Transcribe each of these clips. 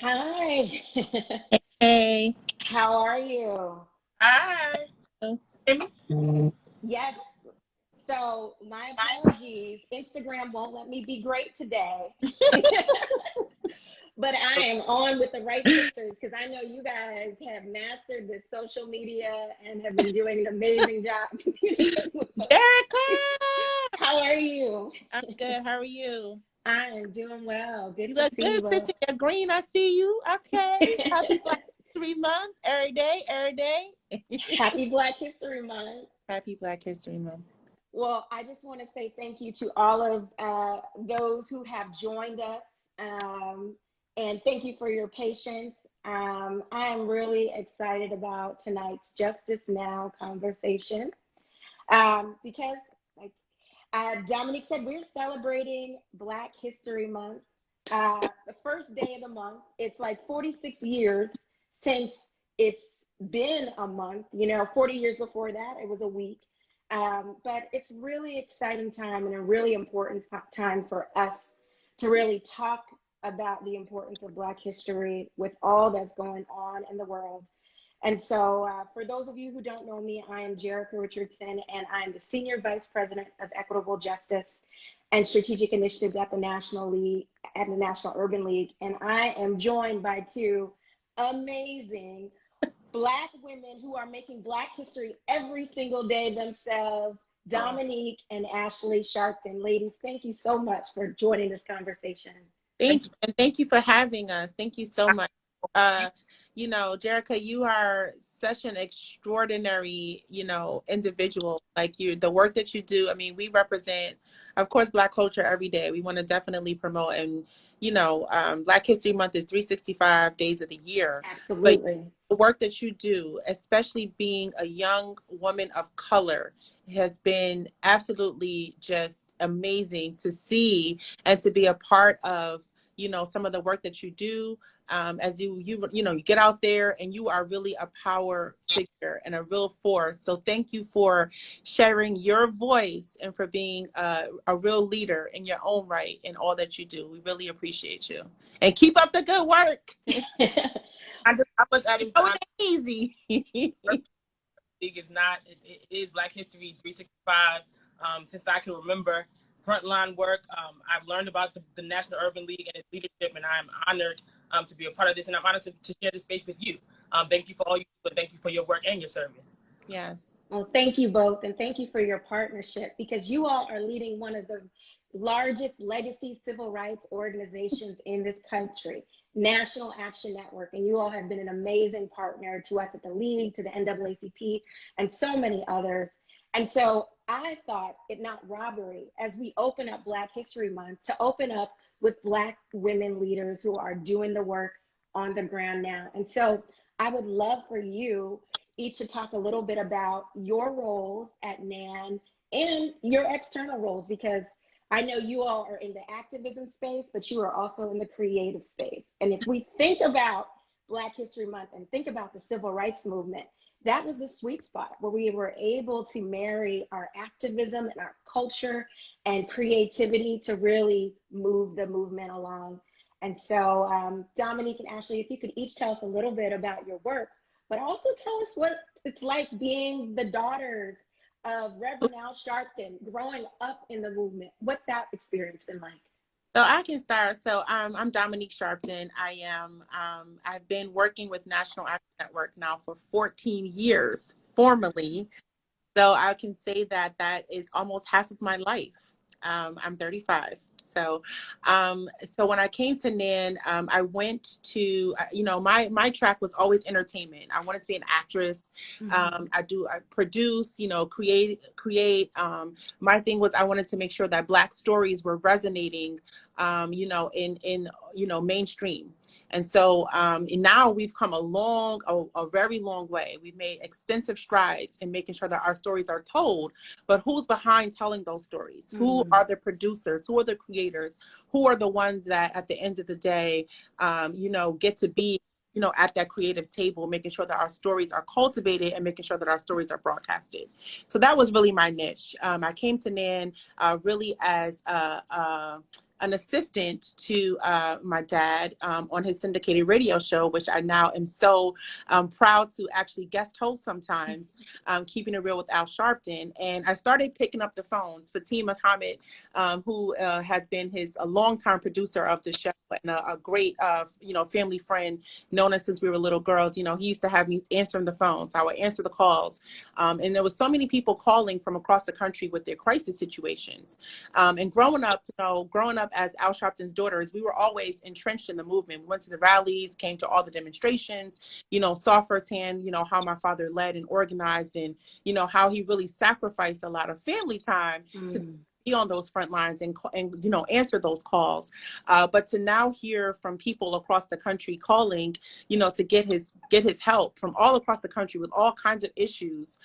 Hi. Hey. How are you? Hi. Hear me? Yes. So, my apologies. Instagram won't let me be great today. But I am on with the right sisters because I know you guys have mastered this social media and have been doing an amazing job communicating with folks. Jerica! How are you? I'm good. How are you? I am doing well. You Good to look see you good, both. sissy. You're green. I see you. Okay. Happy Black History Month. Every day, every day. Happy Black History Month. Happy Black History Month. Well, I just want to say thank you to all of those who have joined us. And thank you for your patience. I am really excited about tonight's Justice Now conversation because, like Dominique said, we're celebrating Black History Month. The first day of the month, it's like 46 years since it's been a month. 40 years before that, it was a week. But it's really exciting time and a really important time for us to really talk about the importance of Black history with all that's going on in the world. And so for those of you who don't know me, I am Jerica Richardson, and I'm the Senior Vice President of Equitable Justice and Strategic Initiatives at the National Urban League. And I am joined by two amazing Black women who are making Black history every single day themselves, Dominique and Ashley Sharpton. Ladies, thank you so much for joining this conversation. Thank you. And thank you for having us. Thank you so much. Jerica, you are such an extraordinary, individual. Like the work that you do. I mean, we represent, of course, Black culture every day. We want to definitely promote, and Black History Month is 365 days of the year. Absolutely. But the work that you do, especially being a young woman of color, has been absolutely just amazing to see and to be a part of, some of the work that you do. As you get out there and you are really a power figure and a real force. So thank you for sharing your voice and for being a real leader in your own right in all that you do. We really appreciate you, and keep up the good work. I was adding it ain't easy. It is Black History 365. Since I can remember frontline work, I've learned about the National Urban League and its leadership, and I'm honored to be a part of this, and I'm honored to share this space with you. Thank you for all you do, and thank you for your work and your service. Yes. Well, thank you both, and thank you for your partnership, because you all are leading one of the largest legacy civil rights organizations in this country, National Action Network, and you all have been an amazing partner to us at the League, to the NAACP, and so many others. And so I thought it not robbery, as we open up Black History Month, to open up with Black women leaders who are doing the work on the ground now. And so I would love for you each to talk a little bit about your roles at NAN and your external roles, because I know you all are in the activism space, but you are also in the creative space. And if we think about Black History Month and think about the civil rights movement, that was a sweet spot where we were able to marry our activism and our culture and creativity to really move the movement along. And so Dominique and Ashley, if you could each tell us a little bit about your work, but also tell us what it's like being the daughters of Reverend Al Sharpton, growing up in the movement. What's that experience been like? So I can start. So I'm Dominique Sharpton. I've been working with National Action Network now for 14 years, formally. So I can say that is almost half of my life. I'm 35. So when I came to NAN, I went to, my track was always entertainment. I wanted to be an actress. Mm-hmm. I produce, create. My thing was I wanted to make sure that Black stories were resonating, in mainstream. And so now we've come a very long way. We've made extensive strides in making sure that our stories are told, but who's behind telling those stories? Mm-hmm. Who are the producers? Who are the creators? Who are the ones that at the end of the day, get to be, at that creative table, making sure that our stories are cultivated and making sure that our stories are broadcasted. So that was really my niche. I came to NAN really as an assistant to my dad on his syndicated radio show, which I now am so proud to actually guest host sometimes, Keeping It Real with Al Sharpton. And I started picking up the phones. Fatima Hamid, who has been a longtime producer of the show and a great, family friend, known us since we were little girls. You know, he used to have me answering the phones. So I would answer the calls. And there was so many people calling from across the country with their crisis situations. And growing up as Al Sharpton's daughters, we were always entrenched in the movement. We went to the rallies, came to all the demonstrations, saw firsthand, how my father led and organized, and, how he really sacrificed a lot of family time to be on those front lines and answer those calls. But to now hear from people across the country calling, to get his help from all across the country with all kinds of issues,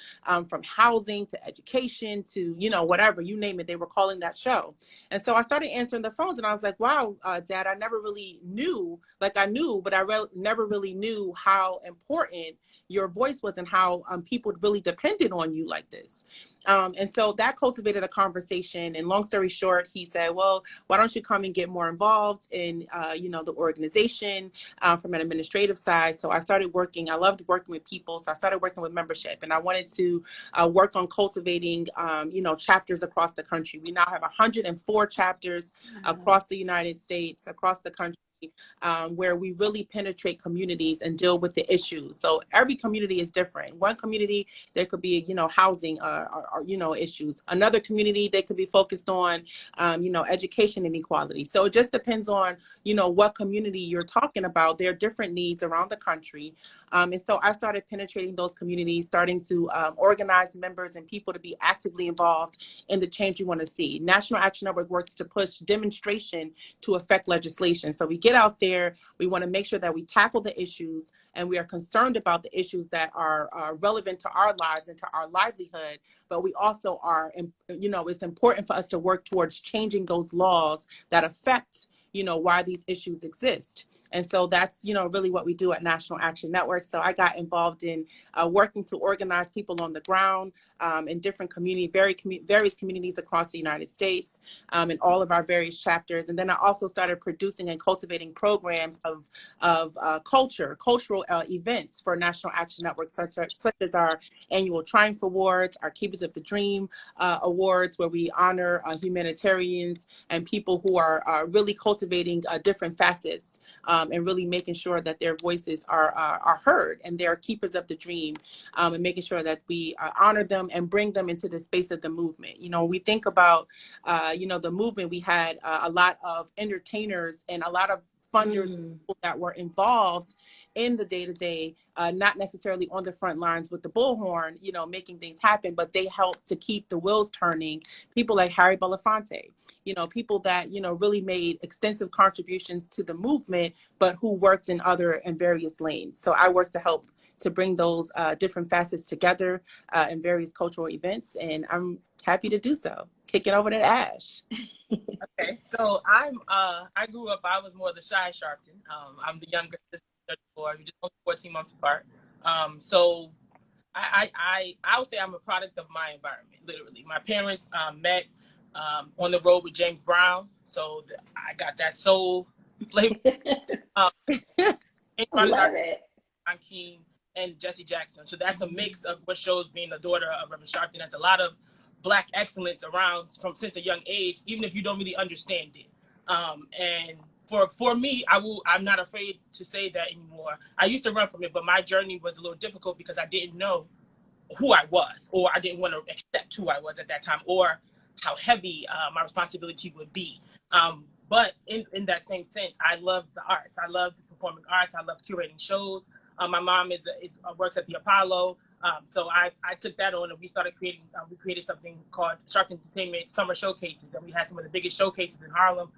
from housing to education to, whatever, you name it, they were calling that show. And so I started answering the phones and I was like, wow, Dad, I never really knew, like I knew, but I never really knew how important your voice was and how people really depended on you like this. And so that cultivated a conversation. And long story short, he said, well, why don't you come and get more involved in, the organization from an administrative side. So I started working. I loved working with people. So I started working with membership, and I wanted to work on cultivating, chapters across the country. We now have 104 chapters across the United States, across the country. Where we really penetrate communities and deal with the issues. So every community is different. One community, there could be, housing or issues. Another community, they could be focused on, education inequality. So it just depends on, what community you're talking about. There are different needs around the country. And so I started penetrating those communities, starting to organize members and people to be actively involved in the change we want to see. National Action Network works to push demonstration to affect legislation. So we get out there, we want to make sure that we tackle the issues, and we are concerned about the issues that are relevant to our lives and to our livelihood. But we also are, it's important for us to work towards changing those laws that affect, why these issues exist. And so that's, really what we do at National Action Network. So I got involved in working to organize people on the ground in different various communities across the United States, in all of our various chapters. And then I also started producing and cultivating programs of cultural events for National Action Network, such as our annual Triumph Awards, our Keepers of the Dream Awards, where we honor humanitarians and people who are really cultivating different facets. And really making sure that their voices are heard and they're keepers of the dream, and making sure that we honor them and bring them into the space of the movement. We think about, the movement, we had a lot of entertainers and a lot of funders that were involved in the day-to-day, not necessarily on the front lines with the bullhorn, making things happen, but they helped to keep the wheels turning. People like Harry Belafonte, people that, really made extensive contributions to the movement, but who worked in various lanes. So I worked to help to bring those different facets together in various cultural events, and I'm happy to do so. Kicking over to Ash. Okay, so I grew up, I was more the shy Sharpton. I'm the younger sister, 34, we're just only 14 months apart. So I would say I'm a product of my environment, literally. My parents met on the road with James Brown, so I got that soul flavor. I love it. John King and Jesse Jackson. So that's a mix of what shows being the daughter of Reverend Sharpton. There's a lot of Black excellence around since a young age, even if you don't really understand it. And for me, I'm not afraid to say that anymore. I used to run from it, but my journey was a little difficult because I didn't know who I was, or I didn't want to accept who I was at that time, or how heavy my responsibility would be. But in that same sense, I love the arts. I love performing arts. I love curating shows. My mom works at the Apollo. So I took that on, and we started we created something called Sharp Entertainment Summer Showcases. And we had some of the biggest showcases in Harlem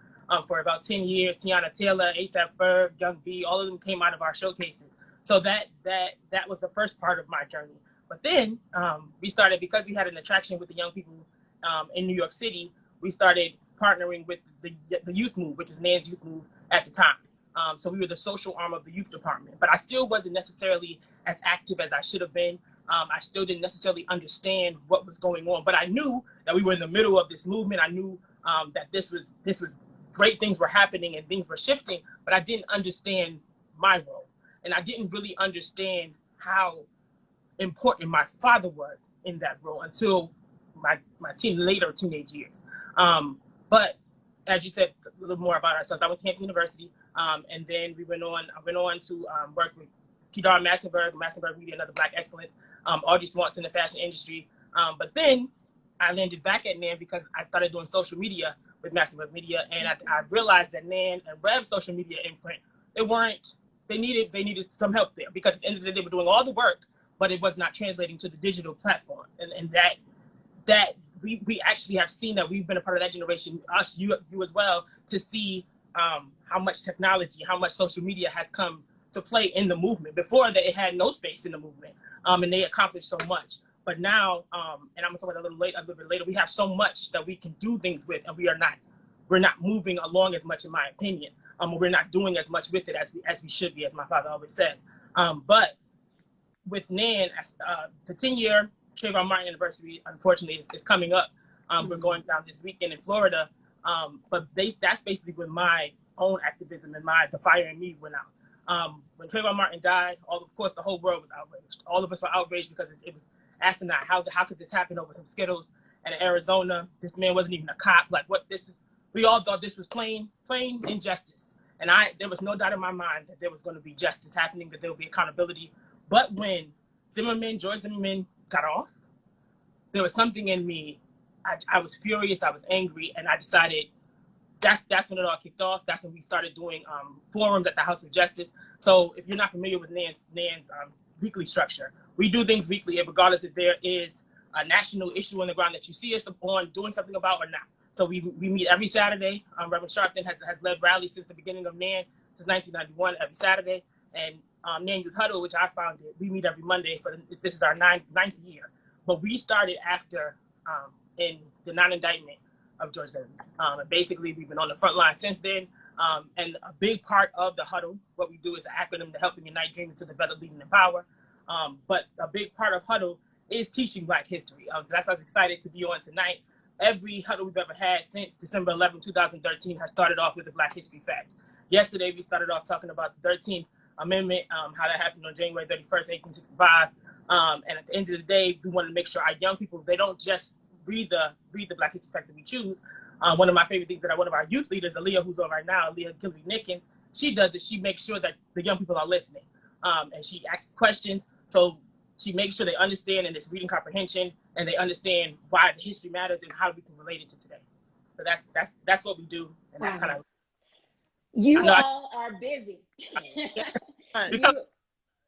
for about 10 years. Tiana Taylor, A$AP Ferg, Young B, all of them came out of our showcases. So that was the first part of my journey. But then we started, because we had an attraction with the young people in New York City, we started partnering with the Youth Move, which was Nan's Youth Move at the time. So we were the social arm of the youth department, but I still wasn't necessarily as active as I should have been. I still didn't necessarily understand what was going on, but I knew that we were in the middle of this movement. I knew that this was great things were happening and things were shifting, but I didn't understand my role. And I didn't really understand how important my father was in that role until my later teenage years. But as you said, a little more about ourselves. I went to Hampton University, and then I went on to work with Kedar Massenberg Media, another Black excellence, Audrey Swanson in the fashion industry. But then I landed back at NAN because I started doing social media with Massenberg Media, and I realized that NAN and Rev's social media imprint, they needed some help there, because at the end of the day, they were doing all the work, but it was not translating to the digital platforms. And that we actually have seen that. We've been a part of that generation, us, you as well, to see how much technology, how much social media has come to play in the movement. Before that, it had no space in the movement, and they accomplished so much. But now, and I'm gonna talk about it a little bit later, we have so much that we can do things with, and we're not moving along as much, in my opinion. We're not doing as much with it as we should be, as my father always says. But with NAN, the 10-year Trayvon Martin anniversary, unfortunately, is coming up. We're going down this weekend in Florida. But that's basically when my own activism and the fire in me went out. When Trayvon Martin died, of course, the whole world was outraged. All of us were outraged because it was asinine. How could this happen over some Skittles in Arizona? This man wasn't even a cop. Like, what this is? We all thought this was plain injustice. And there was no doubt in my mind that there was going to be justice happening, that there would be accountability. But when George Zimmerman got off, there was something in me. I was furious. I was angry, and I decided that's when it all kicked off. That's when we started doing forums at the House of Justice. So if you're not familiar with NAN's weekly structure, we do things weekly, regardless if there is a national issue on the ground that you see us on doing something about or not. So we meet every Saturday. Reverend Sharpton has led rallies since the beginning of NAN, since 1991, every Saturday. And NAN Youth Huddle, which I founded, we meet every Monday. This is our ninth year. But we started after in the non-indictment of George Zimmerman. And basically, we've been on the front line since then. And a big part of the huddle, what we do is an acronym to help unite dreamers to develop, leading, and power. But a big part of huddle is teaching Black history. That's why I was excited to be on tonight. Every huddle we've ever had since December 11, 2013 has started off with the Black History Facts. Yesterday, we started off talking about the 13th Amendment, how that happened on January 31st, 1865. And at the end of the day, we want to make sure our young people, they don't just read the Black History Fact that we choose. One of my favorite things that one of our youth leaders, Aaliyah, who's on right now, Aaliyah Killedy-Nickens, she does is she makes sure that the young people are listening. And she asks questions. So she makes sure they understand, and it's reading comprehension, and they understand why the history matters and how we can relate it to today. So that's what we do. And that's kind of. You all are busy.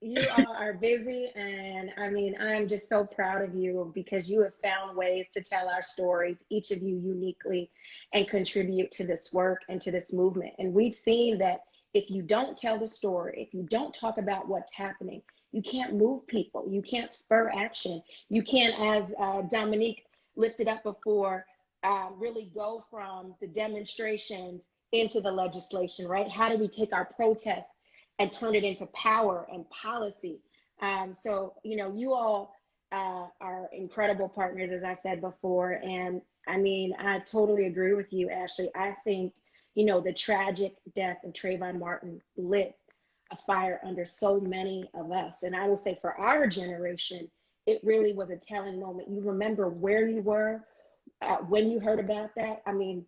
You all are busy, and I mean, I'm just so proud of you, because you have found ways to tell our stories, each of you uniquely, and contribute to this work and to this movement. And we've seen that if you don't tell the story, if you don't talk about what's happening, you can't move people. You can't spur action. You can't, as Dominique lifted up before, really go from the demonstrations into the legislation, right? How do we take our protests and turn it into power and policy? So, you all are incredible partners, as I said before. And I mean, I totally agree with you, Ashley. I think, the tragic death of Trayvon Martin lit a fire under so many of us. And I will say, for our generation, it really was a telling moment. You remember where you were when you heard about that. I mean,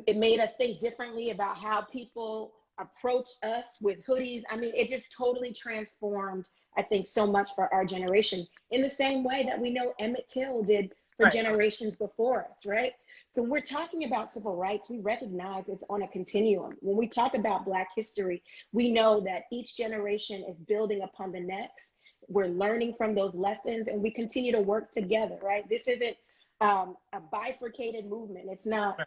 it made us think differently about how people approach us with hoodies. I mean, it just totally transformed, I think, so much for our generation, in the same way that we know Emmett Till did for generations before us, right? So when we're talking about civil rights, we recognize it's on a continuum. When we talk about Black history, we know that each generation is building upon the next. We're learning from those lessons, and we continue to work together, right? This isn't a bifurcated movement. It's not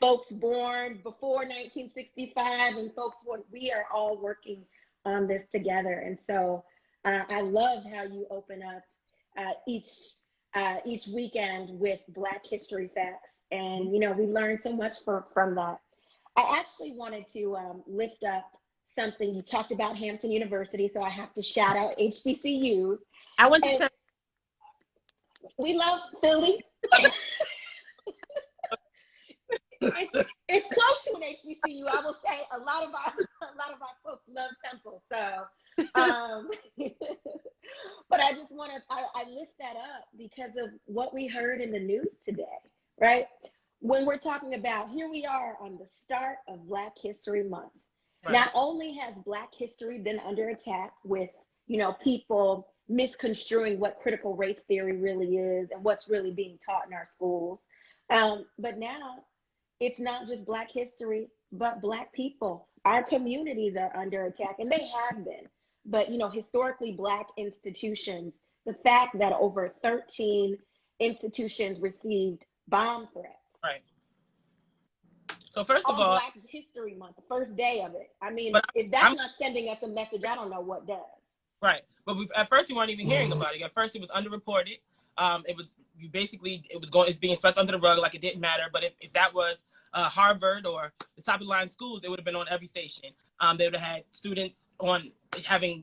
folks born before 1965 and folks we are all working on this together. And so I love how you open up each weekend with Black History Facts, and we learned so much from that. I actually wanted to lift up something. You talked about Hampton University, so I have to shout out HBCUs. I went to we love Philly. it's close to an HBCU. I will say a lot of our folks love Temple. So, but I just want to I lift that up because of what we heard in the news today, right? When we're talking about, here we are on the start of Black History Month. Right. Not only has Black history been under attack with, people misconstruing what critical race theory really is and what's really being taught in our schools, but now it's not just Black history, but Black people. Our communities are under attack, and they have been. But, historically Black institutions, the fact that over 13 institutions received bomb threats. Right. So first of all, Black History Month, the first day of it. I mean, if that's not sending us a message, I don't know what does. Right. But at first we weren't even hearing about it. At first it was underreported. It's being swept under the rug like it didn't matter. But if that was Harvard or the top of the line schools, it would have been on every station. They would have had students having,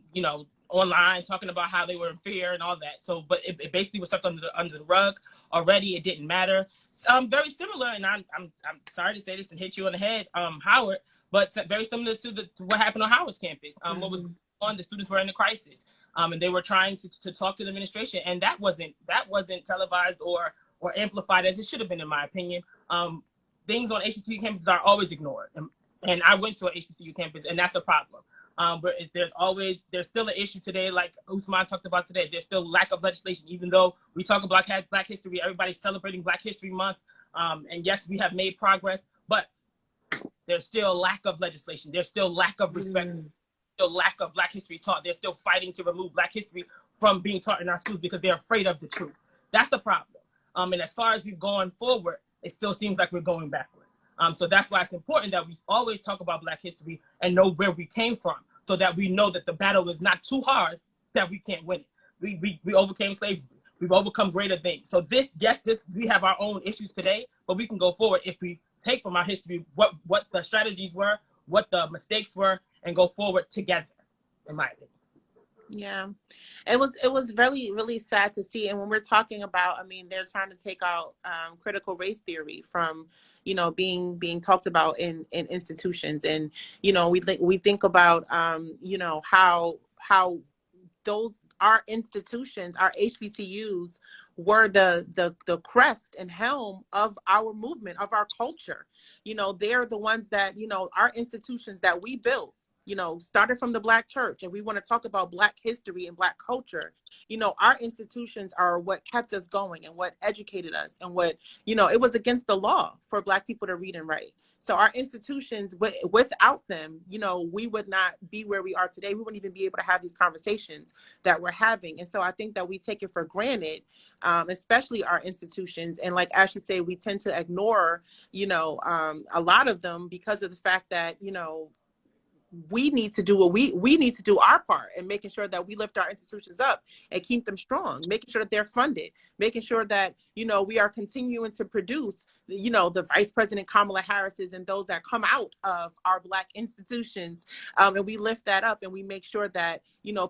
online talking about how they were in fear and all that. So, but it basically was swept under the rug already. It didn't matter. Very similar, and I'm sorry to say this and hit you on the head, Howard, but very similar to what happened on Howard's campus. What was on, the students were in a crisis, and they were trying to talk to the administration, and that wasn't televised or amplified as it should have been, in my opinion. Things on HBCU campuses are always ignored, and I went to an HBCU campus, and that's a problem. But there's still an issue today, like Usman talked about today. There's still lack of legislation, even though we talk about Black history, everybody's celebrating Black History Month. And yes, we have made progress, but there's still lack of legislation. There's still lack of respect. Still lack of Black history taught. They're still fighting to remove Black history from being taught in our schools because they're afraid of the truth. That's the problem. And as far as we've gone forward, it still seems like we're going backwards. So that's why it's important that we always talk about Black history and know where we came from, so that we know that the battle is not too hard, that we can't win it. We overcame slavery. We've overcome greater things. So we have our own issues today, but we can go forward if we take from our history what the strategies were, what the mistakes were, and go forward together, in my opinion. Yeah, it was really, really sad to see. And when we're talking about, they're trying to take out critical race theory from, being talked about in institutions. And, we think about, how those, our institutions, our HBCUs were the crest and helm of our movement, of our culture. They're the ones that, our institutions that we built, started from the Black church. And we want to talk about Black history and Black culture. Our institutions are what kept us going and what educated us, and what, it was against the law for Black people to read and write. So our institutions, without them, we would not be where we are today. We wouldn't even be able to have these conversations that we're having. And so I think that we take it for granted, especially our institutions. And like Ashley said, we tend to ignore, a lot of them because of the fact that, we need to do what we need to do our part in making sure that we lift our institutions up and keep them strong, making sure that they're funded, making sure that, we are continuing to produce, the Vice President Kamala Harris's and those that come out of our Black institutions. And we lift that up, and we make sure that,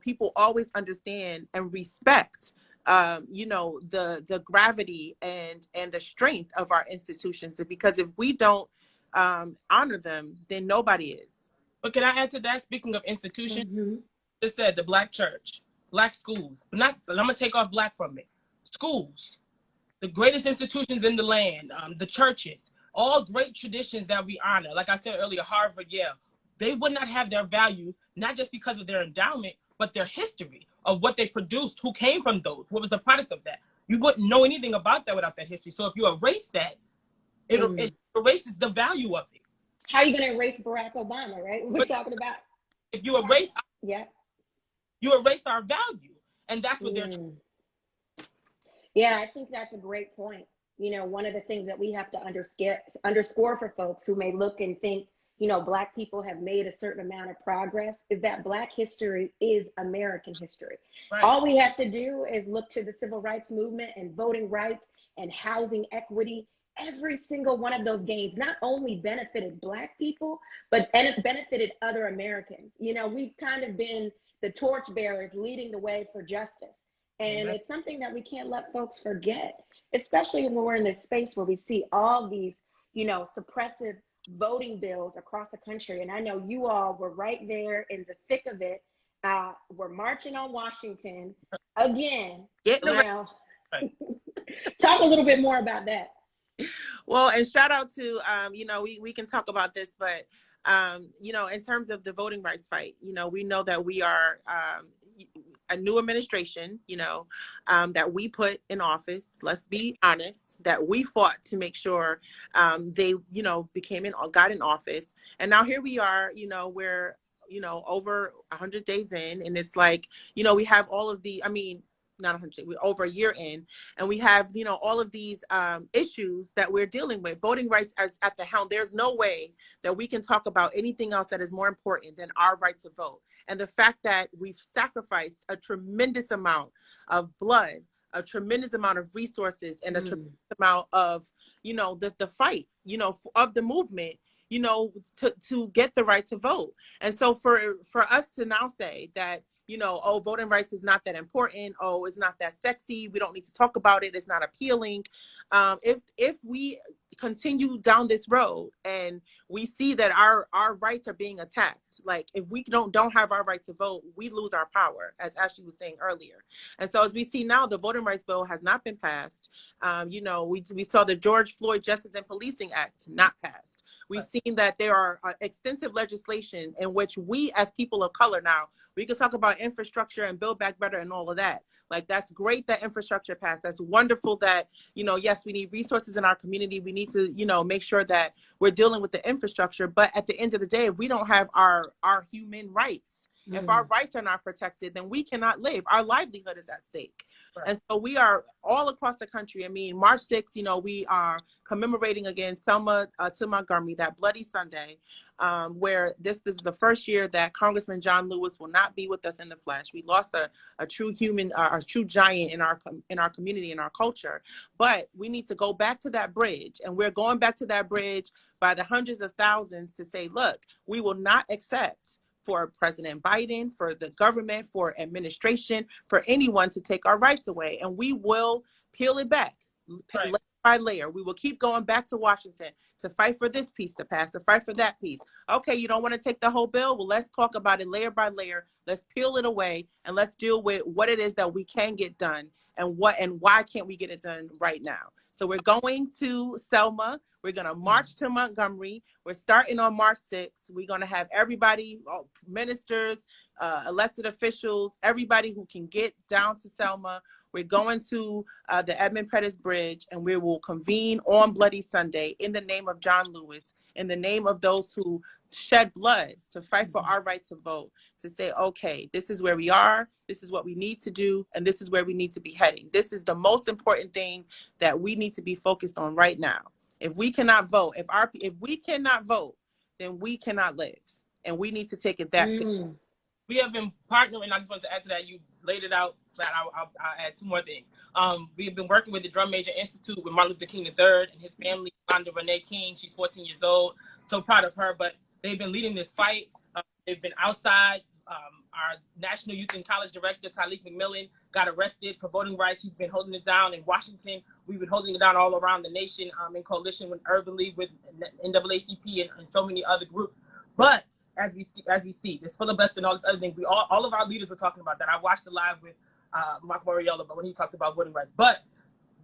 people always understand and respect, the gravity and the strength of our institutions. Because if we don't honor them, then nobody is. But can I add to that? Speaking of institutions, Just said the Black church, Black schools, but I'm gonna take off Black from it. Schools, the greatest institutions in the land, the churches, all great traditions that we honor. Like I said earlier, Harvard, Yale, they would not have their value, not just because of their endowment, but their history of what they produced, who came from those, what was the product of that. You wouldn't know anything about that without that history. So if you erase that, it erases the value of it. How are you going to erase Barack Obama, right? We're talking about. If you erase, you erase our value, and that's what they're. Yeah, I think that's a great point. One of the things that we have to underscore for folks who may look and think, Black people have made a certain amount of progress, is that Black history is American history. Right. All we have to do is look to the civil rights movement and voting rights and housing equity. Every single one of those gains not only benefited Black people, but benefited other Americans. We've kind of been the torchbearers leading the way for justice. And it's something that we can't let folks forget, especially when we're in this space where we see all these, suppressive voting bills across the country. And I know you all were right there in the thick of it. We're marching on Washington again. Getting around. Now, talk a little bit more about that. Well, and shout out to, we can talk about this, but, in terms of the voting rights fight, we know that we are a new administration, that we put in office. Let's be honest, that we fought to make sure they, got in office. And now here we are, we're, over 100 days in, and it's like, we have all of the, not 100, we're over a year in, and we have, all of these issues that we're dealing with. Voting rights as at the helm. There's no way that we can talk about anything else that is more important than our right to vote. And the fact that we've sacrificed a tremendous amount of blood, a tremendous amount of resources, and a tremendous amount of, the fight, of the movement, to get the right to vote. And so for us to now say that, voting rights is not that important. Oh, it's not that sexy. We don't need to talk about it. It's not appealing. If we continue down this road and we see that our rights are being attacked, like if we don't have our right to vote, we lose our power, as Ashley was saying earlier. And so as we see now, the voting rights bill has not been passed. We saw the George Floyd Justice and Policing Act not passed. We've seen that there are extensive legislation in which we as people of color now, we can talk about infrastructure and build back better and all of that. Like, that's great that infrastructure passed. That's wonderful that, yes, we need resources in our community. We need to, make sure that we're dealing with the infrastructure. But at the end of the day, if we don't have our human rights, if our rights are not protected, then we cannot live. Our livelihood is at stake. Right. And so we are all across the country. March 6th, we are commemorating again Selma to Montgomery, that bloody Sunday, where this is the first year that Congressman John Lewis will not be with us in the flesh. We lost a true human, a true giant in our community, in our culture. But we need to go back to that bridge, and we're going back to that bridge by the hundreds of thousands to say, look, we will not accept for President Biden, for the government, for administration, for anyone to take our rights away. And we will peel it back, right, layer by layer. We will keep going back to Washington to fight for this piece to pass, to fight for that piece. Okay, you don't want to take the whole bill? Well, let's talk about it layer by layer. Let's peel it away, and let's deal with what it is that we can get done, and why can't we get it done right now. So we're going to Selma. We're going to march to Montgomery. We're starting on March 6th. We're going to have everybody, ministers, elected officials, everybody who can get down to Selma. We're going to the Edmund Pettus Bridge, and we will convene on Bloody Sunday in the name of John Lewis, in the name of those who shed blood to fight for our right to vote, to say, okay, this is where we are, this is what we need to do, and this is where we need to be heading. This is the most important thing that we need to be focused on right now. If we cannot vote, if we cannot vote, then we cannot live, and we need to take it that seriously. We have been partnering. I just wanted to add to that. You laid it out flat. I'll add two more things. We have been working with the Drum Major Institute with Martin Luther King III and his family, Londa Renee King. She's 14 years old. So proud of her. But they've been leading this fight. They've been outside. Our National Youth and College Director, Tyleek McMillan, got arrested for voting rights. He's been holding it down in Washington. We've been holding it down all around the nation in coalition with Urban League, with NAACP, and so many other groups. But as we see, this filibuster and all this other thing, all of our leaders were talking about that. I watched the live with Mark Moriello, but when he talked about voting rights. But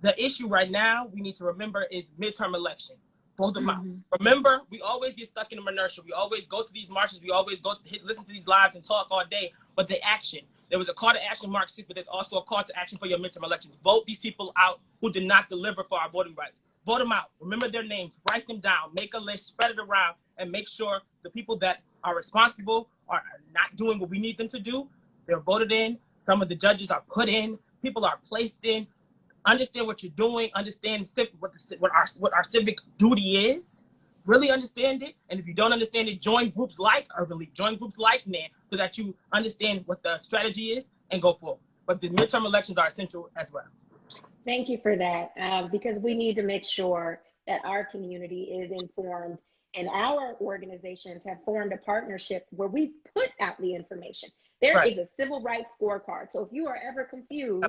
the issue right now we need to remember is midterm elections. Vote them out. Remember, we always get stuck in the inertia. We always go to these marches. We always listen to these lives and talk all day. But the action, there was a call to action March 6th, but there's also a call to action for your midterm elections. Vote these people out who did not deliver for our voting rights. Vote them out. Remember their names. Write them down. Make a list. Spread it around, and make sure the people that are responsible are not doing what we need them to do. They're voted in. Some of the judges are put in. People are placed in. Understand what you're doing. Understand what our civic duty is. Really understand it. And if you don't understand it, join groups like Urban League, join groups like NAN, so that you understand what the strategy is and go forward. But the midterm elections are essential as well. Thank you for that, because we need to make sure that our community is informed, and our organizations have formed a partnership where we put out the information. There is a civil rights scorecard. So if you are ever confused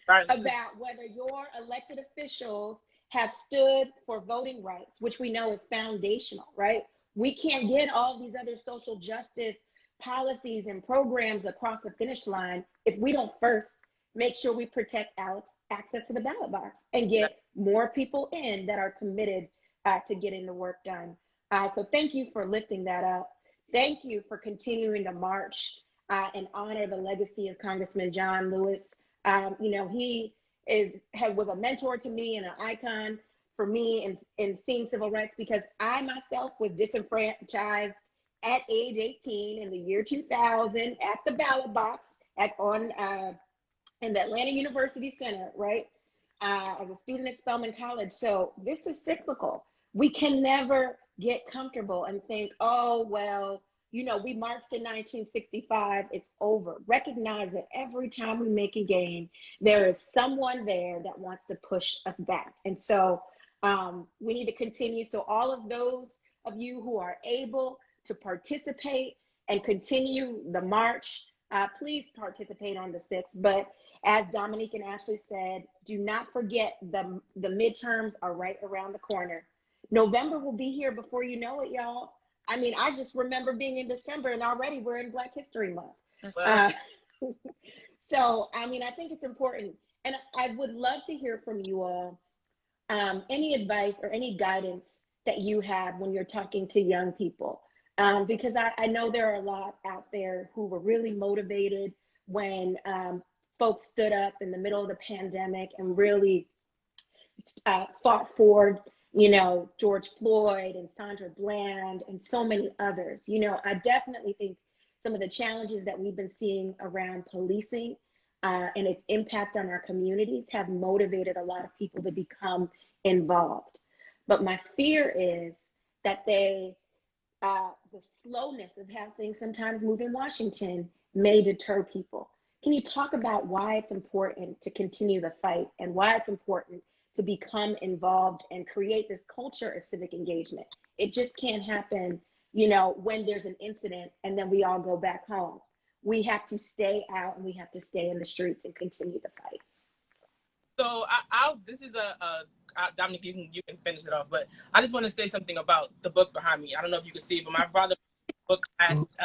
about whether your elected officials have stood for voting rights, which we know is foundational, right? We can't get all these other social justice policies and programs across the finish line if we don't first make sure we protect access to the ballot box and get more people in that are committed to getting the work done. So thank you for lifting that up. Thank you for continuing to march and honor the legacy of Congressman John Lewis. You know, he was a mentor to me and an icon for me in seeing civil rights, because I myself was disenfranchised at age 18 in the year 2000 at the ballot box in the Atlanta University Center, right? As a student at Spelman College. So this is cyclical. We can never get comfortable and think, oh, well, you know, we marched in 1965, it's over. Recognize that every time we make a gain, there is someone there that wants to push us back. And so we need to continue. So all of those of you who are able to participate and continue the march, please participate on the 6th. But as Dominique and Ashley said, do not forget the midterms are right around the corner. November will be here before you know it, y'all. I mean, I just remember being in December and already we're in Black History Month. So, I mean, I think it's important. And I would love to hear from you all any advice or any guidance that you have when you're talking to young people. Because I know there are a lot out there who were really motivated when folks stood up in the middle of the pandemic and really fought for, you know, George Floyd and Sandra Bland and so many others. You know, I definitely think some of the challenges that we've been seeing around policing and its impact on our communities have motivated a lot of people to become involved. But my fear is that the slowness of how things sometimes move in Washington may deter people. Can you talk about why it's important to continue the fight and why it's important to become involved and create this culture of civic engagement? It just can't happen, you know, when there's an incident and then we all go back home. We have to stay out and we have to stay in the streets and continue the fight. So this is Dominique, you can finish it off, but I just want to say something about the book behind me. I don't know if you can see it, but my father wrote a book last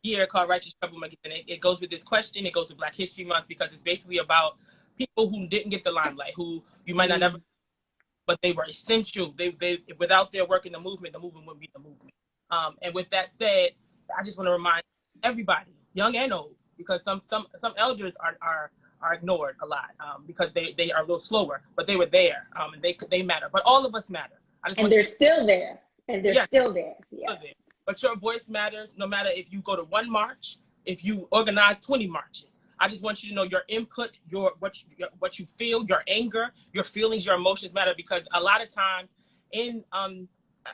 year called Righteous Troublemakers, and it goes with this question. It goes with Black History Month because it's basically about people who didn't get the limelight, who you might not ever, but they were essential. They without their work in the movement wouldn't be the movement. And with that said, I just want to remind everybody, young and old, because some elders are ignored a lot because they are a little slower, but they were there and they matter. But all of us matter. And they're still there. And they're still there. Yeah. Still there. But your voice matters no matter if you go to one march, if you organize 20 marches. I just want you to know your input, what you feel, your anger, your feelings, your emotions matter, because a lot of times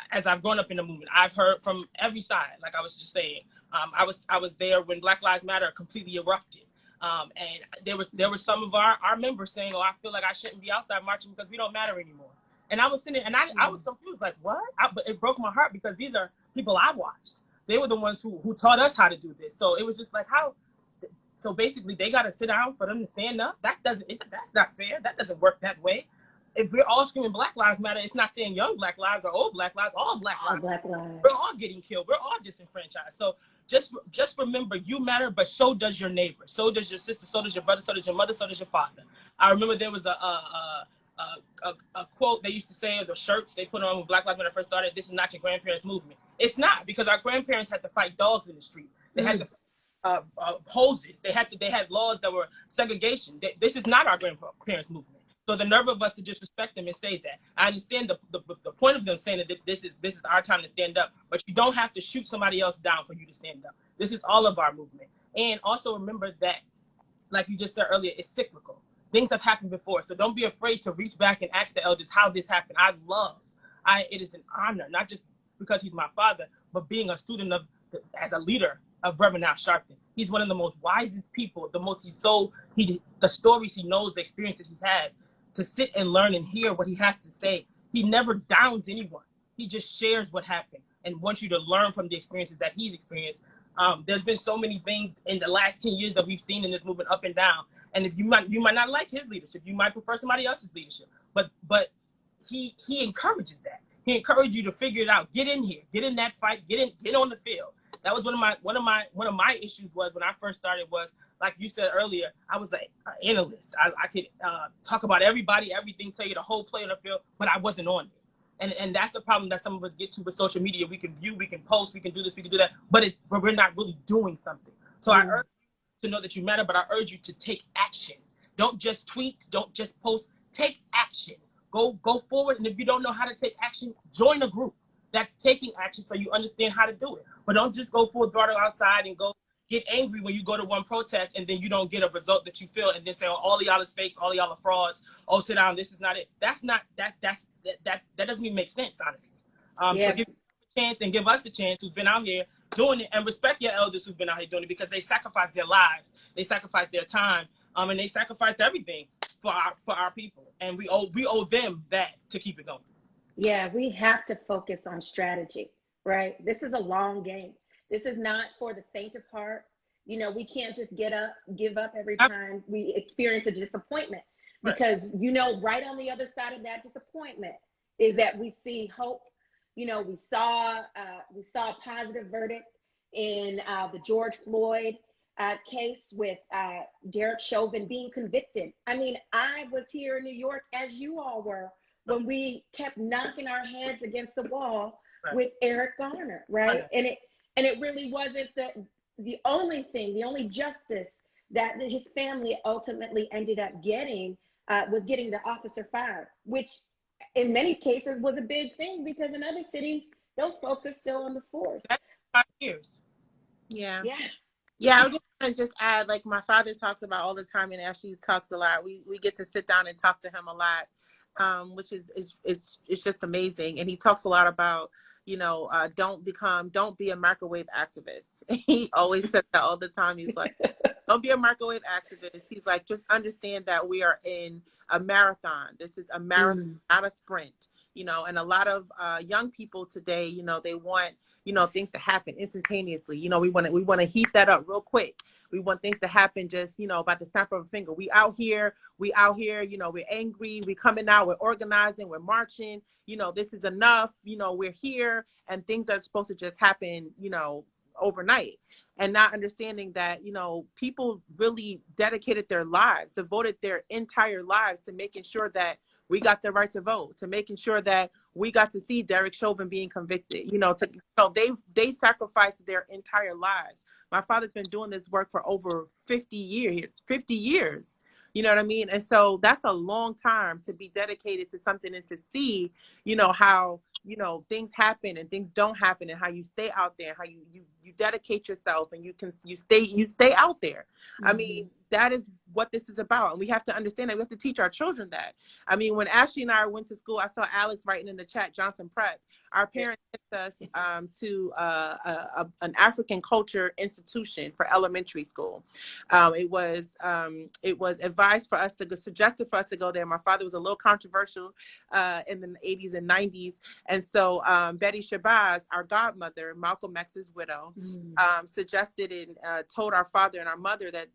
as I've grown up in the movement, I've heard from every side. Like I was just saying, I was there when Black Lives Matter completely erupted. And there were some of our members saying, "Oh, I feel like I shouldn't be outside marching because we don't matter anymore." And I was sitting and I was confused, like, what? But it broke my heart because these are people I watched. They were the ones who taught us how to do this. So it was just like, how? So basically, they got to sit down for them to stand up. That's not fair. That doesn't work that way. If we're all screaming Black Lives Matter, it's not saying young Black lives or old Black lives, all Black lives. We're all getting killed. We're all disenfranchised. So just remember, you matter, but so does your neighbor. So does your sister. So does your brother. So does your mother. So does your father. I remember there was a quote they used to say, or the shirts they put on when Black Lives Matter first started, "This is not your grandparents' movement." It's not, because our grandparents had to fight dogs in the street. They had to hoses. They had laws that were segregation. This is not our grandparents' movement. So the nerve of us to disrespect them and say that. I understand the point of them saying that this is our time to stand up, but you don't have to shoot somebody else down for you to stand up. This is all of our movement. And also remember that, like you just said earlier, it's cyclical. Things have happened before, so don't be afraid to reach back and ask the elders how this happened. It is an honor, not just because he's my father, but being a student as a leader of Reverend Al Sharpton. He's one of the most wisest people, the stories he knows, the experiences he has, to sit and learn and hear what he has to say. He never downs anyone. He just shares what happened and wants you to learn from the experiences that he's experienced. There's been so many things in the last 10 years that we've seen in this movement up and down. And if you might not like his leadership, you might prefer somebody else's leadership. But he encourages that. He encouraged you to figure it out. Get in here. Get in that fight. Get on the field. That was one of my issues was when I first started was, like you said earlier, I was an analyst. I could talk about everybody, everything, tell you the whole play on the field, but I wasn't on it. And that's the problem that some of us get to with social media. We can view, we can post, we can do this, we can do that, but we're not really doing something. So I urge you to know that you matter, but I urge you to take action. Don't just tweet, don't just post, take action. Go forward, and if you don't know how to take action, join a group that's taking action so you understand how to do it. But don't just go full throttle outside and go get angry when you go to one protest and then you don't get a result that you feel, and then say, oh, all of y'all is fake, all of y'all are frauds. Oh, sit down, this is not it. That doesn't even make sense, honestly. So give us a chance and give us a chance who's been out here doing it, and respect your elders who've been out here doing it, because they sacrificed their lives, they sacrificed their time, and they sacrificed everything for our people, and we owe them that to keep it going. Yeah, we have to focus on strategy, right? This is a long game. This is not for the faint of heart. You know, we can't just give up every time we experience a disappointment, because, you know, right on the other side of that disappointment is that we see hope. You know, we saw a positive verdict in the George Floyd case with Derek Chauvin being convicted. I mean, I was here in New York, as you all were, when we kept knocking our heads against the wall with Eric Garner, right? And it really wasn't the only justice that his family ultimately ended up getting was getting the officer fired, which in many cases was a big thing, because in other cities, those folks are still on the force. That's 5 years. Yeah. I was just going to add, like my father talks about all the time, and Ashley talks a lot. We get to sit down and talk to him a lot, which is just amazing. And he talks a lot about, you know, don't be a microwave activist. He always says that all the time. He's like, don't be a microwave activist. He's like, just understand that we are in a marathon. This is a marathon, not a sprint. You know, and a lot of young people today, you know, they want, you know, things to happen instantaneously. You know, we want to heat that up real quick. We want things to happen just, you know, by the snap of a finger. We out here, you know, we're angry, we coming out, we're organizing, we're marching, you know, this is enough, you know, we're here, and things are supposed to just happen, you know, overnight. And not understanding that, you know, people really dedicated their lives, devoted their entire lives to making sure that we got the right to vote, to making sure that we got to see Derek Chauvin being convicted. You know, they sacrificed their entire lives. My father's been doing this work for over 50 years. You know what I mean? And so that's a long time to be dedicated to something, and to see, you know, how, you know, things happen and things don't happen, and how you stay out there, how you dedicate yourself, and you stay out there. I mean, that is what this is about. And we have to understand that. We have to teach our children that. I mean, when Ashley and I went to school, I saw Alex writing in the chat, Johnson Prep. Our parents sent us to an African culture institution for elementary school. It was advised for us suggested for us to go there. My father was a little controversial in the 80s and 90s. And so Betty Shabazz, our godmother, Malcolm X's widow, suggested and told our father and our mother that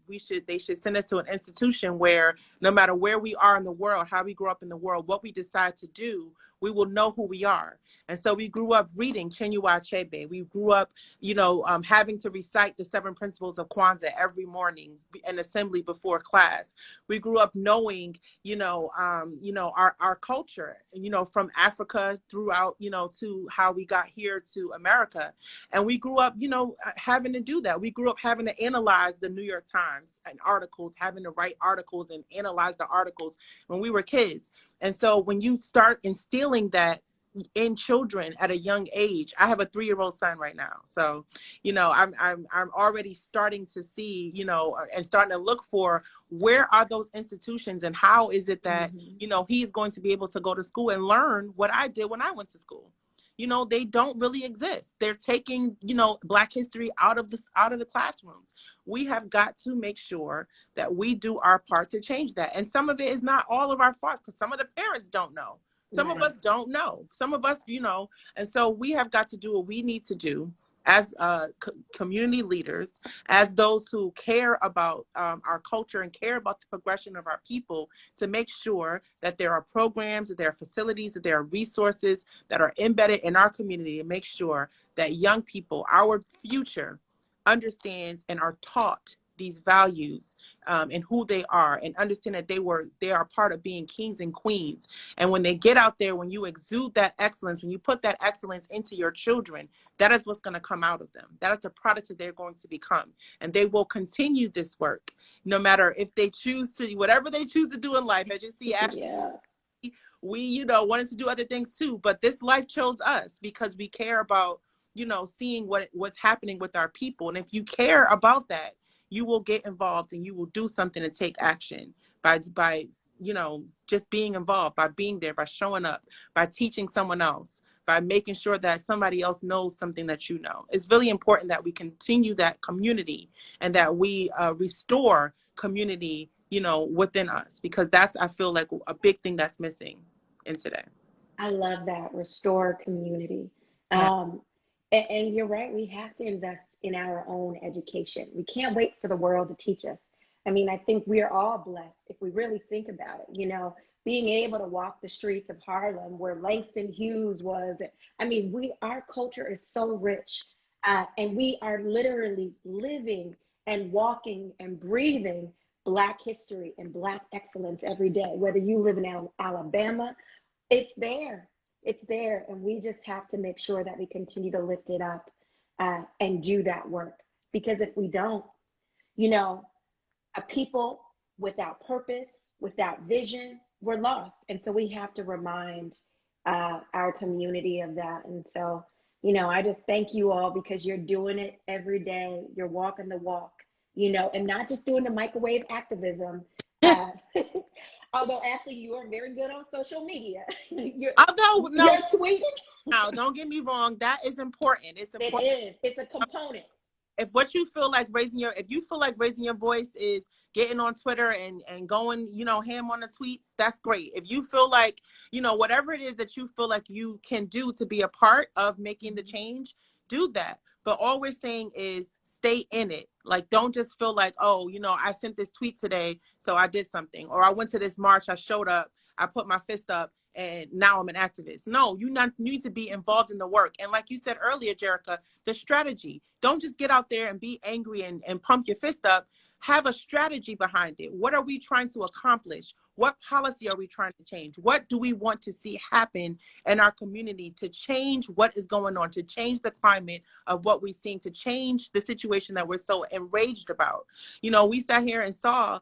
they should send us to an institution where no matter where we are in the world, how we grow up in the world, what we decide to do, we will know who we are. And so we grew up reading Chinua Achebe. We grew up, you know, having to recite the 7 principles of Kwanzaa every morning in assembly before class. We grew up knowing, our culture, you know, from Africa throughout, you know, to how we got here to America. And we grew up, you know, having to do that. We grew up having to analyze the New York Times and articles, having to write articles and analyze the articles when we were kids. And so when you start instilling that in children at a young age, I have a 3-year-old son right now. So, you know, I'm already starting to see, you know, and starting to look for where are those institutions, and how is it that, you know, he's going to be able to go to school and learn what I did when I went to school. You know, they don't really exist. They're taking, you know, Black history out of the classrooms. We have got to make sure that we do our part to change that. And some of it is not all of our fault, because some of the parents don't know. Some of us don't know. Some of us, you know, and so we have got to do what we need to do as community leaders, as those who care about our culture and care about the progression of our people, to make sure that there are programs, that there are facilities, that there are resources that are embedded in our community, to make sure that young people, our future, understands and are taught these values and who they are, and understand that they are part of being kings and queens. And when they get out there, when you exude that excellence, when you put that excellence into your children, that is what's going to come out of them. That is the product that they're going to become. And they will continue this work, no matter if they choose to, whatever they choose to do in life. As you see, Ashley, we, wanted to do other things too, but this life chose us because we care about, seeing what's happening with our people. And if you care about that, you will get involved and you will do something and take action by just being involved, by being there, by showing up, by teaching someone else, by making sure that somebody else knows something that you know. It's really important that we continue that community and that we restore community, within us, because that's, I feel like, a big thing that's missing in today. I love that, restore community. Yeah. And you're right, we have to invest in our own education. We can't wait for the world to teach us. I mean, I think we are all blessed if we really think about it, being able to walk the streets of Harlem where Langston Hughes was. I mean, our culture is so rich, and we are literally living and walking and breathing Black history and Black excellence every day. Whether you live in Alabama, it's there. It's there, and we just have to make sure that we continue to lift it up and do that work. Because if we don't, a people without purpose, without vision, we're lost. And so we have to remind our community of that. And so, I just thank you all, because you're doing it every day. You're walking the walk, and not just doing the microwave activism. Although, Ashley, you are very good on social media. You're tweeting. No, don't get me wrong. That is important. It's important. It is. It's a component. If you feel like raising your voice is getting on Twitter and going, ham on the tweets, that's great. If you feel like, whatever it is that you feel like you can do to be a part of making the change, do that. But all we're saying is stay in it. Like, don't just feel like, oh, I sent this tweet today, so I did something. Or I went to this march, I showed up, I put my fist up, and now I'm an activist. No, you need to be involved in the work. And like you said earlier, Jerica, the strategy. Don't just get out there and be angry and pump your fist up. Have a strategy behind it. What are we trying to accomplish? What policy are we trying to change? What do we want to see happen in our community to change what is going on, to change the climate of what we're seeing, to change the situation that we're so enraged about? We sat here and saw,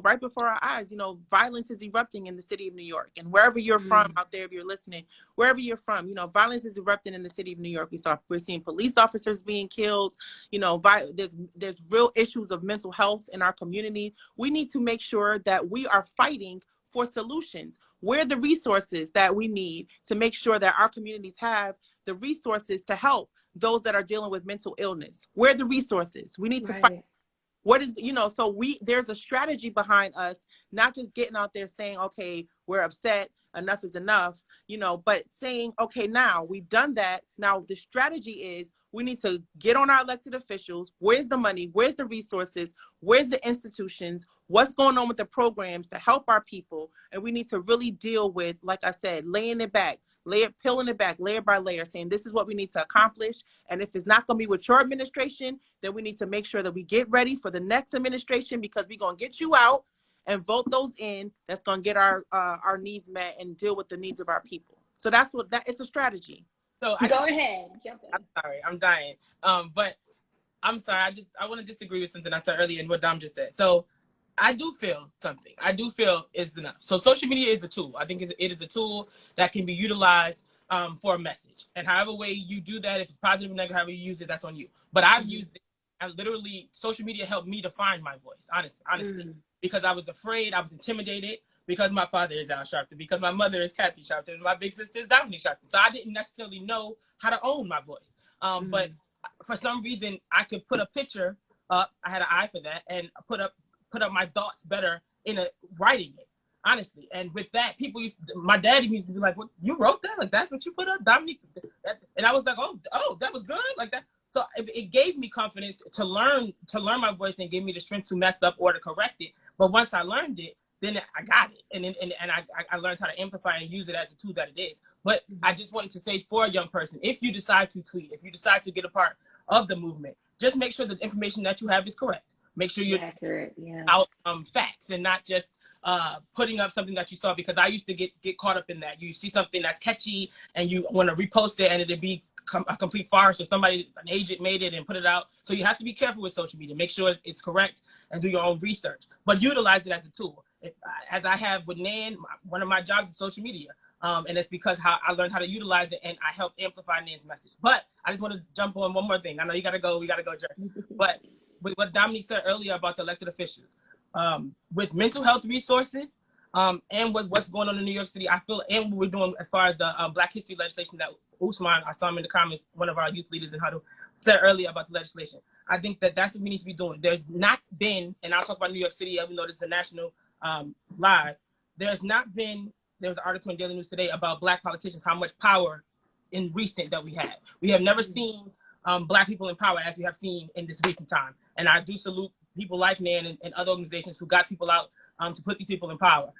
right before our eyes, violence is erupting in the city of New York. And wherever you're from out there, if you're listening, wherever you're from, violence is erupting in the city of New York. We're seeing police officers being killed. There's real issues of mental health in our community. We need to make sure that we are fighting for solutions. Where are the resources that we need to make sure that our communities have the resources to help those that are dealing with mental illness? Where are the resources? We need to fight. What is, there's a strategy behind us, not just getting out there saying, okay, we're upset, enough is enough, but saying, okay, now we've done that. Now the strategy is we need to get on our elected officials. Where's the money? Where's the resources? Where's the institutions? What's going on with the programs to help our people? And we need to really deal with, like I said, laying it back, peeling it back layer by layer, saying this is what we need to accomplish. And if it's not going to be with your administration, then we need to make sure that we get ready for the next administration, because we're going to get you out and vote those in. That's going to get our needs met and deal with the needs of our people. So it's a strategy. So Go ahead, jump in. I'm sorry, I'm dying. But I'm sorry, I want to disagree with something I said earlier and what Dom just said. So I do feel something. I do feel it's enough. So social media is a tool. I think it is a tool that can be utilized for a message. And however way you do that, if it's positive or negative, however you use it, that's on you. But I've used it, and literally social media helped me to find my voice, honestly. Because I was afraid, I was intimidated, because my father is Al Sharpton, because my mother is Kathy Sharpton, and my big sister is Dominique Sharpton. So I didn't necessarily know how to own my voice. But for some reason, I could put a picture up. I had an eye for that, and put up my thoughts better in writing it, honestly. And with that, my daddy used to be like, "What, you wrote that? Like, that's what you put up, Dominique?" And I was like, "Oh, that was good," like that. So it gave me confidence to learn my voice, and gave me the strength to mess up or to correct it. But once I learned it, then I got it, and I learned how to amplify and use it as the tool that it is. But I just wanted to say, for a young person, if you decide to tweet, if you decide to get a part of the movement, just make sure that the information that you have is correct. Make sure you're accurate, yeah. Out facts, and not just putting up something that you saw, because I used to get caught up in that. You see something that's catchy and you want to repost it, and it'd be a complete farce, or somebody, an agent, made it and put it out. So you have to be careful with social media. Make sure it's correct and do your own research, but utilize it as a tool. As I have with Nan, one of my jobs is social media. And it's because how I learned how to utilize it, and I helped amplify Nan's message. But I just want to jump on one more thing. I know you got to go. We got to go, Jerry. But with what Dominique said earlier about the elected officials, with mental health resources, and with what's going on in New York City, I feel, and what we're doing as far as the Black history legislation that Usman, I saw him in the comments, one of our youth leaders in Huddle, said earlier about the legislation. I think that that's what we need to be doing. There's not been, and I'll talk about New York City, even though this is a national live, there's not been, there was an article in Daily News today about Black politicians, how much power in recent that we have. We have never seen Black people in power as we have seen in this recent time. And I do salute people like Nan and other organizations who got people out to put these people in power.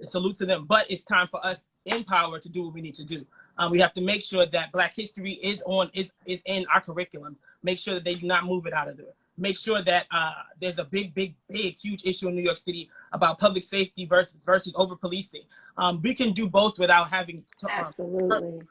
Salute to them. But it's time for us in power to do what we need to do. We have to make sure that Black history is in our curriculums. Make sure that they do not move it out of there. Make sure that there's a big, huge issue in New York City about public safety versus over policing. We can do both without having to absolutely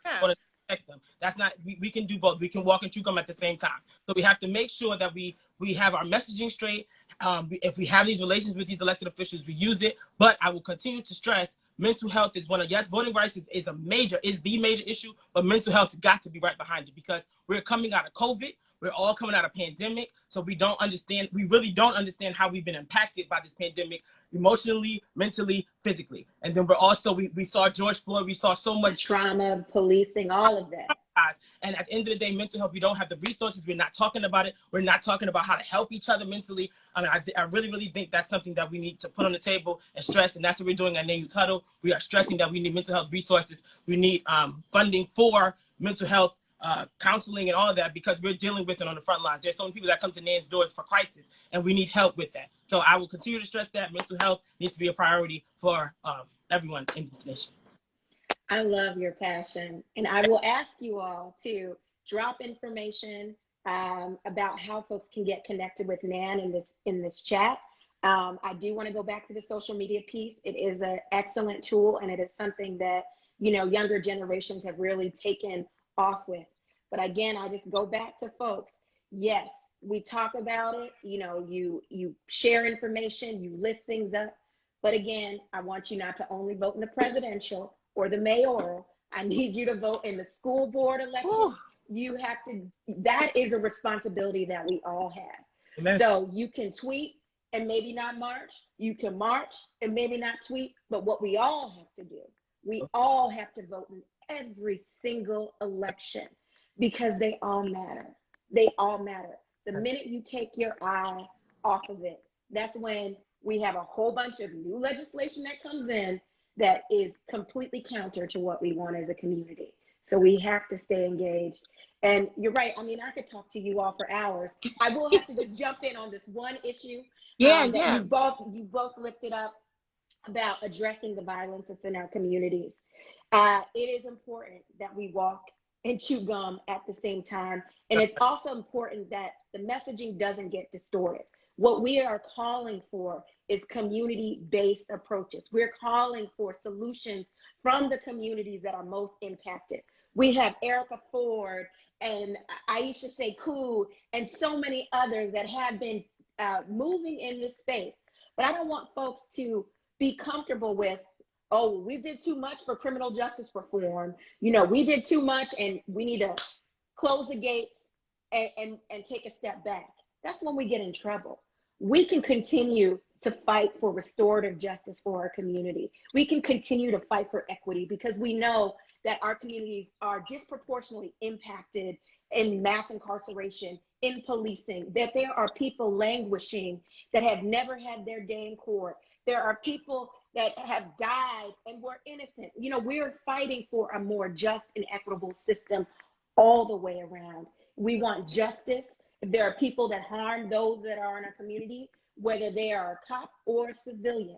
protect them. That's not, we can do both. We can walk and chew gum at the same time. So we have to make sure that we have our messaging straight. If we have these relations with these elected officials, we use it. But I will continue to stress, mental health is one of, yes, voting rights is the major issue, but mental health has got to be right behind it, because we're coming out of COVID. We're all coming out of pandemic, so we really don't understand how we've been impacted by this pandemic, emotionally, mentally, physically. And then we're also, we saw George Floyd, we saw so much trauma, policing, all of that. And at the end of the day, mental health, we don't have the resources. We're not talking about it. We're not talking about how to help each other mentally. I mean, I really think that's something that we need to put on the table and stress. And that's what we're doing at Youth Huddle. We are stressing that we need mental health resources. We need funding for mental health counseling and all of that, because we're dealing with it on the front lines. There's so many people that come to Nan's doors for crisis, and we need help with that. So I will continue to stress that mental health needs to be a priority for everyone in this nation. I love your passion, and I will ask you all to drop information about how folks can get connected with Nan in this chat. I do want to go back to the social media piece. It is an excellent tool, and it is something that, you know, younger generations have really taken off with. But again, I just go back to folks. Yes, we talk about it. You know, you share information, you lift things up. But again, I want you not to only vote in the presidential or the mayoral. I need you to vote in the school board election. Ooh. You have to, that is a responsibility that we all have. Amen. So you can tweet and maybe not march. You can march and maybe not tweet. But what we all have to do, we all have to vote in every single election, because they all matter. They all matter. The minute you take your eye off of it, that's when we have a whole bunch of new legislation that comes in that is completely counter to what we want as a community. So we have to stay engaged. And you're right. I mean, I could talk to you all for hours. I will have to just jump in on this one issue that you both lifted up about addressing the violence that's in our communities. It is important that we walk and chew gum at the same time. And it's also important that the messaging doesn't get distorted. What we are calling for is community-based approaches. We're calling for solutions from the communities that are most impacted. We have Erica Ford and Aisha Sekou and so many others that have been moving in this space. But I don't want folks to be comfortable with, oh, we did too much for criminal justice reform. You know, we did too much and we need to close the gates and take a step back. That's when we get in trouble. We can continue to fight for restorative justice for our community. We can continue to fight for equity, because we know that our communities are disproportionately impacted in mass incarceration, in policing, that there are people languishing that have never had their day in court. There are people that have died and were innocent. You know, we're fighting for a more just and equitable system all the way around. We want justice. If there are people that harm those that are in our community, whether they are a cop or a civilian,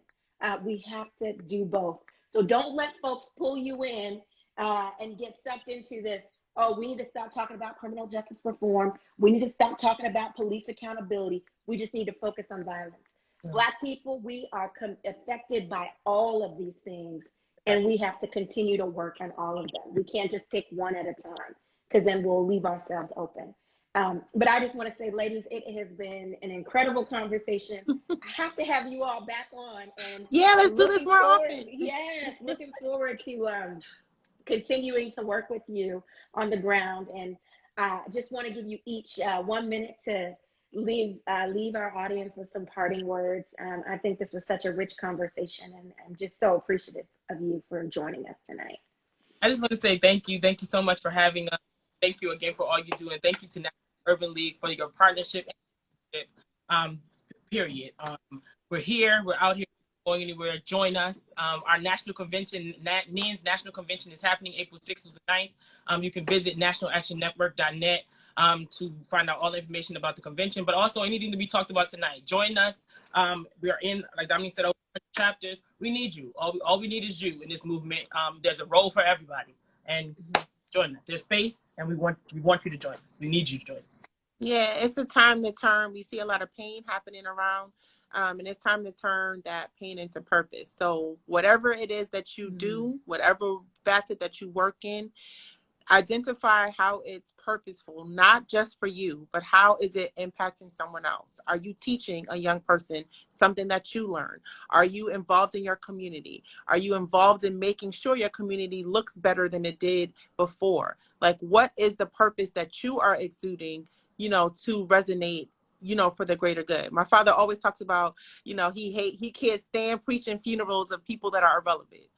we have to do both. So don't let folks pull you in and get sucked into this. Oh, we need to stop talking about criminal justice reform. We need to stop talking about police accountability. We just need to focus on violence. Black people, we are affected by all of these things, and we have to continue to work on all of them. We can't just pick one at a time, because then we'll leave ourselves open. But I just want to say, ladies, it has been an incredible conversation. I have to have you all back on. And yeah, let's do this more often. Yes, looking forward to continuing to work with you on the ground. And I just want to give you each 1 minute to leave our audience with some parting words. I think this was such a rich conversation, and I'm just so appreciative of you for joining us tonight. I just want to say thank you. Thank you so much for having us. Thank you again for all you do. And thank you to National Urban League for your partnership. Period. We're here. We're out here. Going anywhere. Join us. Our national convention, NIN's national convention, is happening April 6th through the 9th. You can visit nationalactionnetwork.net to find out all the information about the convention, but also anything to be talked about tonight. Join us. We are in, like Dominique said, over 100 chapters. We need you. All we need is you in this movement. There's a role for everybody, and join us. There's space, and we want you to join us. We need you to join us. Yeah, it's a time to turn. We see a lot of pain happening around. And it's time to turn that pain into purpose. So whatever it is that you do, whatever facet that you work in, identify how it's purposeful, not just for you, but how is it impacting someone else? Are you teaching a young person something that you learned? Are you involved in your community? Are you involved in making sure your community looks better than it did before? Like, what is the purpose that you are exuding, to resonate, for the greater good? My father always talks about, he can't stand preaching funerals of people that are irrelevant.